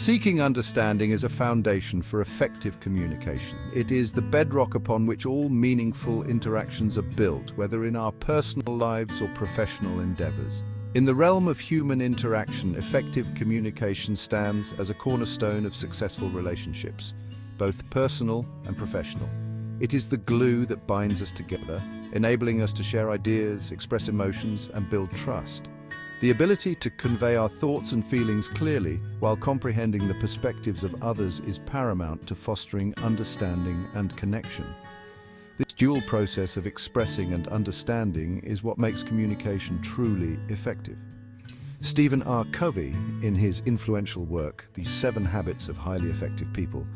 Seeking understanding is a foundation for effective communication. It is the bedrock upon which all meaningful interactions are built, whether in our personal lives or professional endeavors. In the realm of human interaction, effective communication stands as a cornerstone of successful relationships, both personal and professional. It is the glue that binds us together, enabling us to share ideas, express emotions, and build trust. The ability to convey our thoughts and feelings clearly while comprehending the perspectives of others is paramount to fostering understanding and connection. This dual process of expressing and understanding is what makes communication truly effective. Stephen R. Covey, in his influential work, The 7 Habits of Highly Effective People,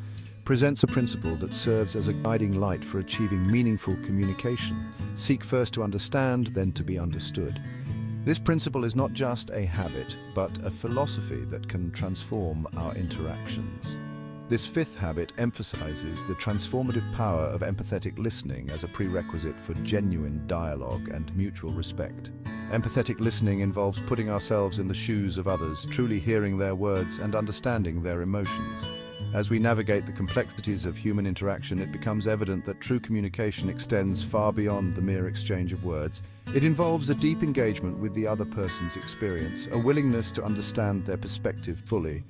presents a principle that serves as a guiding light for achieving meaningful communication. Seek first to understand, then to be understood. This principle is not just a habit, but a philosophy that can transform our interactions. This 5th habit emphasizes the transformative power of empathetic listening as a prerequisite for genuine dialogue and mutual respect. Empathetic listening involves putting ourselves in the shoes of others, truly hearing their words and understanding their emotions. As we navigate the complexities of human interaction, it becomes evident that true communication extends far beyond the mere exchange of words. It involves a deep engagement with the other person's experience, a willingness to understand their perspective fully.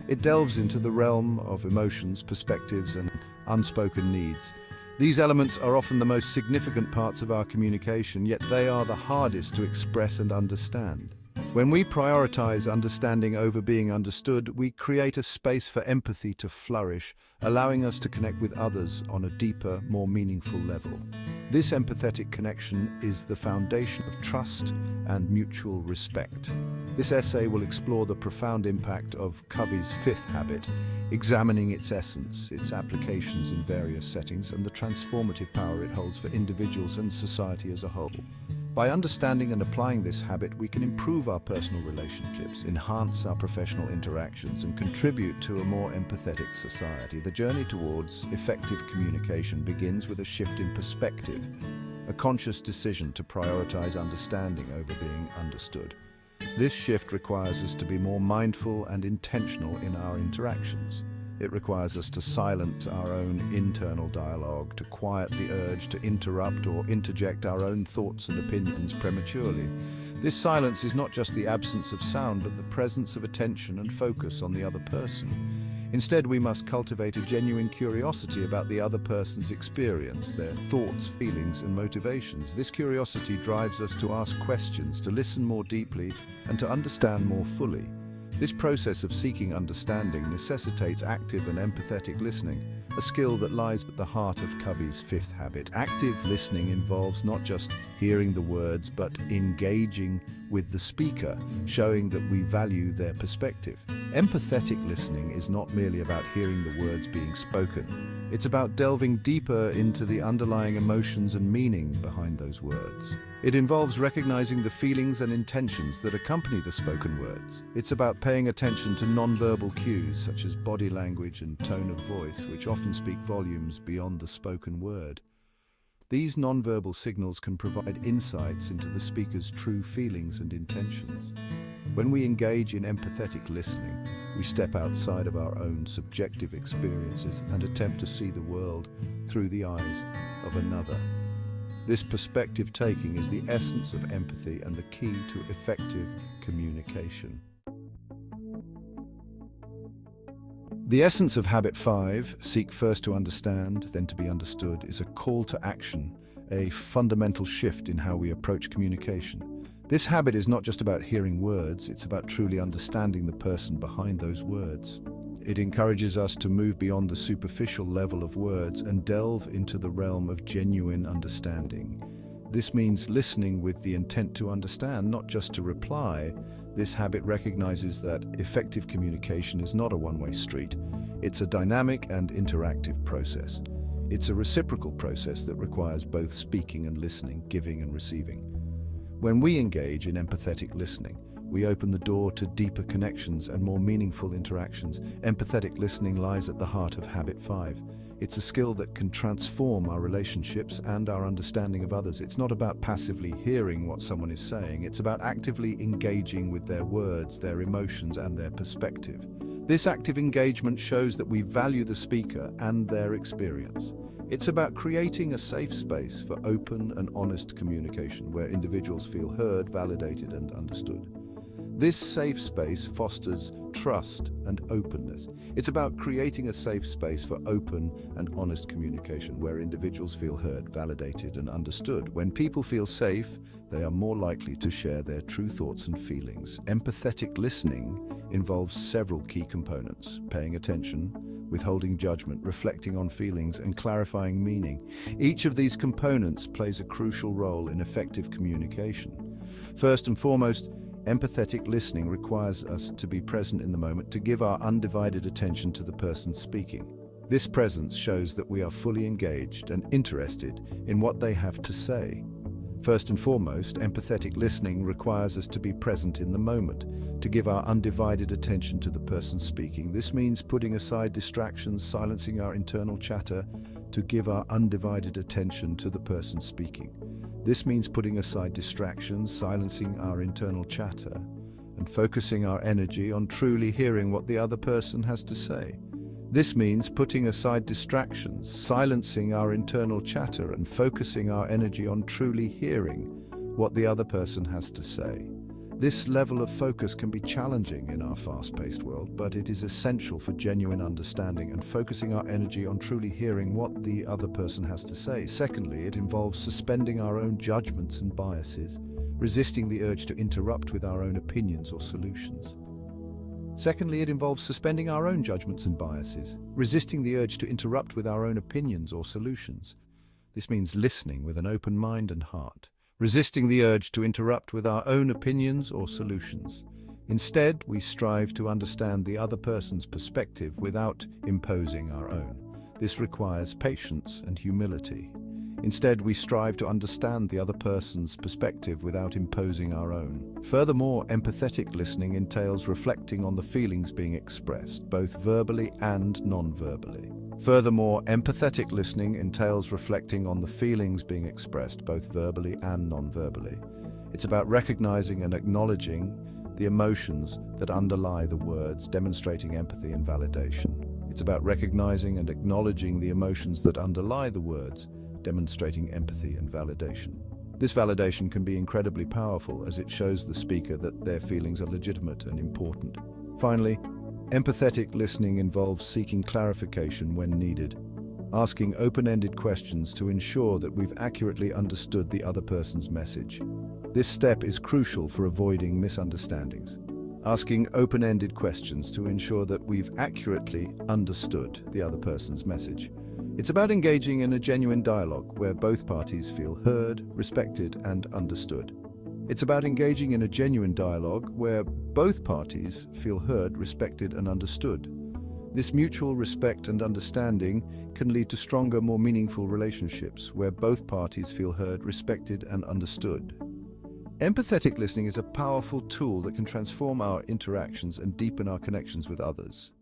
It delves into the realm of emotions, perspectives, and unspoken needs. These elements are often the most significant parts of our communication, yet they are the hardest to express and understand. When we prioritize understanding over being understood, we create a space for empathy to flourish, allowing us to connect with others on a deeper, more meaningful level. This empathetic connection is the foundation of trust and mutual respect. This essay will explore the profound impact of Covey's 5th habit, examining its essence, its applications in various settings, and the transformative power it holds for individuals and society as a whole. By understanding and applying this habit, we can improve our personal relationships, enhance our professional interactions, and contribute to a more empathetic society. The journey towards effective communication begins with a shift in perspective, a conscious decision to prioritize understanding over being understood. This shift requires us to be more mindful and intentional in our interactions. It requires us to silence our own internal dialogue, to quiet the urge to interrupt or interject our own thoughts and opinions prematurely. This silence is not just the absence of sound, but the presence of attention and focus on the other person. Instead, we must cultivate a genuine curiosity about the other person's experience, their thoughts, feelings, and motivations. This curiosity drives us to ask questions, to listen more deeply, and to understand more fully. This process of seeking understanding necessitates active and empathetic listening, a skill that lies at the heart of Covey's 5th habit. Active listening involves not just hearing the words, but engaging with the speaker, showing that we value their perspective. Empathetic listening is not merely about hearing the words being spoken. It's about delving deeper into the underlying emotions and meaning behind those words. It involves recognizing the feelings and intentions that accompany the spoken words. It's about paying attention to nonverbal cues such as body language and tone of voice, which often speak volumes beyond the spoken word. These nonverbal signals can provide insights into the speaker's true feelings and intentions. When we engage in empathetic listening, we step outside of our own subjective experiences and attempt to see the world through the eyes of another. This perspective taking is the essence of empathy and the key to effective communication. The essence of Habit 5, seek first to understand, then to be understood, is a call to action, a fundamental shift in how we approach communication. This habit is not just about hearing words, it's about truly understanding the person behind those words. It encourages us to move beyond the superficial level of words and delve into the realm of genuine understanding. This means listening with the intent to understand, not just to reply. This habit recognizes that effective communication is not a one-way street. It's a dynamic and interactive process. It's a reciprocal process that requires both speaking and listening, giving and receiving. When we engage in empathetic listening, we open the door to deeper connections and more meaningful interactions. Empathetic listening lies at the heart of Habit 5. It's a skill that can transform our relationships and our understanding of others. It's not about passively hearing what someone is saying. It's about actively engaging with their words, their emotions, and their perspective. This active engagement shows that we value the speaker and their experience. It's about creating a safe space for open and honest communication where individuals feel heard, validated, and understood. This safe space fosters trust and openness. It's about creating a safe space for open and honest communication where individuals feel heard, validated, and understood. When people feel safe, they are more likely to share their true thoughts and feelings. Empathetic listening involves several key components: paying attention, withholding judgment, reflecting on feelings, and clarifying meaning. Each of these components plays a crucial role in effective communication. First and foremost, empathetic listening requires us to be present in the moment, to give our undivided attention to the person speaking. This presence shows that we are fully engaged and interested in what they have to say. First and foremost, empathetic listening requires us to be present in the moment, to give our undivided attention to the person speaking. This means putting aside distractions, silencing our internal chatter, to give our undivided attention to the person speaking. This means putting aside distractions, silencing our internal chatter, and focusing our energy on truly hearing what the other person has to say. This means putting aside distractions, silencing our internal chatter, and focusing our energy on truly hearing what the other person has to say. This level of focus can be challenging in our fast-paced world, but it is essential for genuine understanding and focusing our energy on truly hearing what the other person has to say. Secondly, it involves suspending our own judgments and biases, resisting the urge to interrupt with our own opinions or solutions. Secondly, it involves suspending our own judgments and biases, resisting the urge to interrupt with our own opinions or solutions. This means listening with an open mind and heart, resisting the urge to interrupt with our own opinions or solutions. Instead, we strive to understand the other person's perspective without imposing our own. This requires patience and humility. Instead, we strive to understand the other person's perspective without imposing our own. Furthermore, empathetic listening entails reflecting on the feelings being expressed, both verbally and non-verbally. Furthermore, empathetic listening entails reflecting on the feelings being expressed, both verbally and non-verbally. It's about recognizing and acknowledging the emotions that underlie the words, demonstrating empathy and validation. It's about recognizing and acknowledging the emotions that underlie the words, demonstrating empathy and validation. This validation can be incredibly powerful as it shows the speaker that their feelings are legitimate and important. Finally, empathetic listening involves seeking clarification when needed, asking open-ended questions to ensure that we've accurately understood the other person's message. This step is crucial for avoiding misunderstandings. Asking open-ended questions to ensure that we've accurately understood the other person's message. It's about engaging in a genuine dialogue where both parties feel heard, respected, and understood. It's about engaging in a genuine dialogue where both parties feel heard, respected, and understood. This mutual respect and understanding can lead to stronger, more meaningful relationships where both parties feel heard, respected, and understood. Empathetic listening is a powerful tool that can transform our interactions and deepen our connections with others.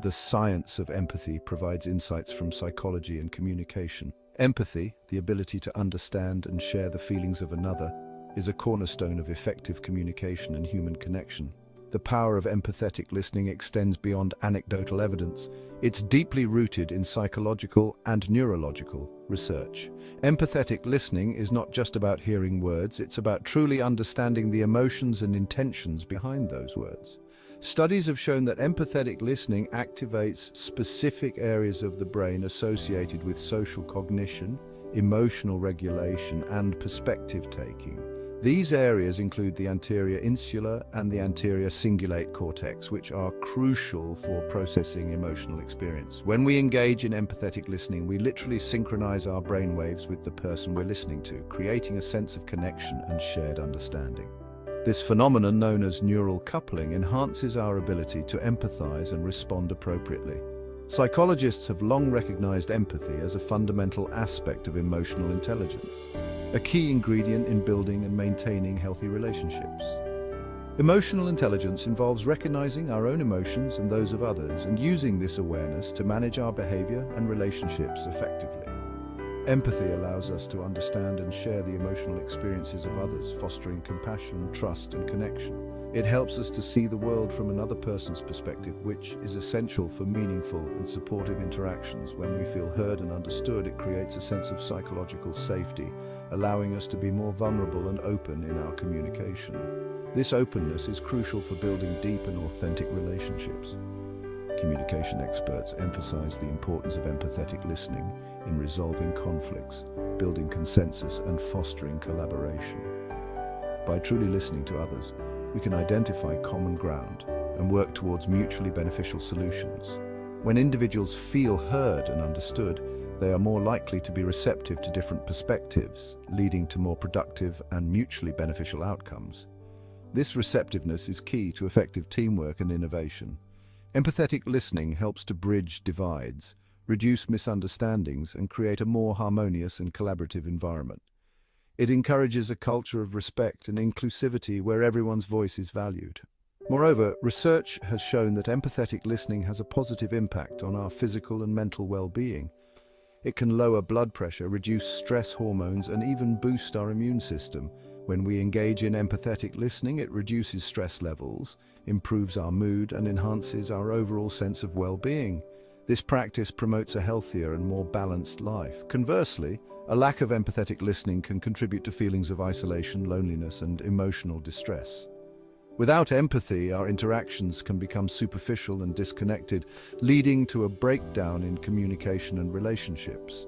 The science of empathy provides insights from psychology and communication. Empathy, the ability to understand and share the feelings of another, is a cornerstone of effective communication and human connection. The power of empathetic listening extends beyond anecdotal evidence. It's deeply rooted in psychological and neurological research. Empathetic listening is not just about hearing words, it's about truly understanding the emotions and intentions behind those words. Studies have shown that empathetic listening activates specific areas of the brain associated with social cognition, emotional regulation, and perspective-taking. These areas include the anterior insular and the anterior cingulate cortex, which are crucial for processing emotional experience. When we engage in empathetic listening, we literally synchronize our brainwaves with the person we're listening to, creating a sense of connection and shared understanding. This phenomenon, known as neural coupling, enhances our ability to empathize and respond appropriately. Psychologists have long recognized empathy as a fundamental aspect of emotional intelligence, a key ingredient in building and maintaining healthy relationships. Emotional intelligence involves recognizing our own emotions and those of others, and using this awareness to manage our behavior and relationships effectively. Empathy allows us to understand and share the emotional experiences of others, fostering compassion, trust, and connection. It helps us to see the world from another person's perspective, which is essential for meaningful and supportive interactions. When we feel heard and understood, it creates a sense of psychological safety, allowing us to be more vulnerable and open in our communication. This openness is crucial for building deep and authentic relationships. Communication experts emphasize the importance of empathetic listening in resolving conflicts, building consensus, and fostering collaboration. By truly listening to others, we can identify common ground and work towards mutually beneficial solutions. When individuals feel heard and understood, they are more likely to be receptive to different perspectives, leading to more productive and mutually beneficial outcomes. This receptiveness is key to effective teamwork and innovation. Empathetic listening helps to bridge divides, reduce misunderstandings, and create a more harmonious and collaborative environment. It encourages a culture of respect and inclusivity where everyone's voice is valued. Moreover, research has shown that empathetic listening has a positive impact on our physical and mental well-being. It can lower blood pressure, reduce stress hormones, and even boost our immune system. When we engage in empathetic listening, it reduces stress levels, improves our mood, and enhances our overall sense of well-being. This practice promotes a healthier and more balanced life. Conversely, a lack of empathetic listening can contribute to feelings of isolation, loneliness, and emotional distress. Without empathy, our interactions can become superficial and disconnected, leading to a breakdown in communication and relationships.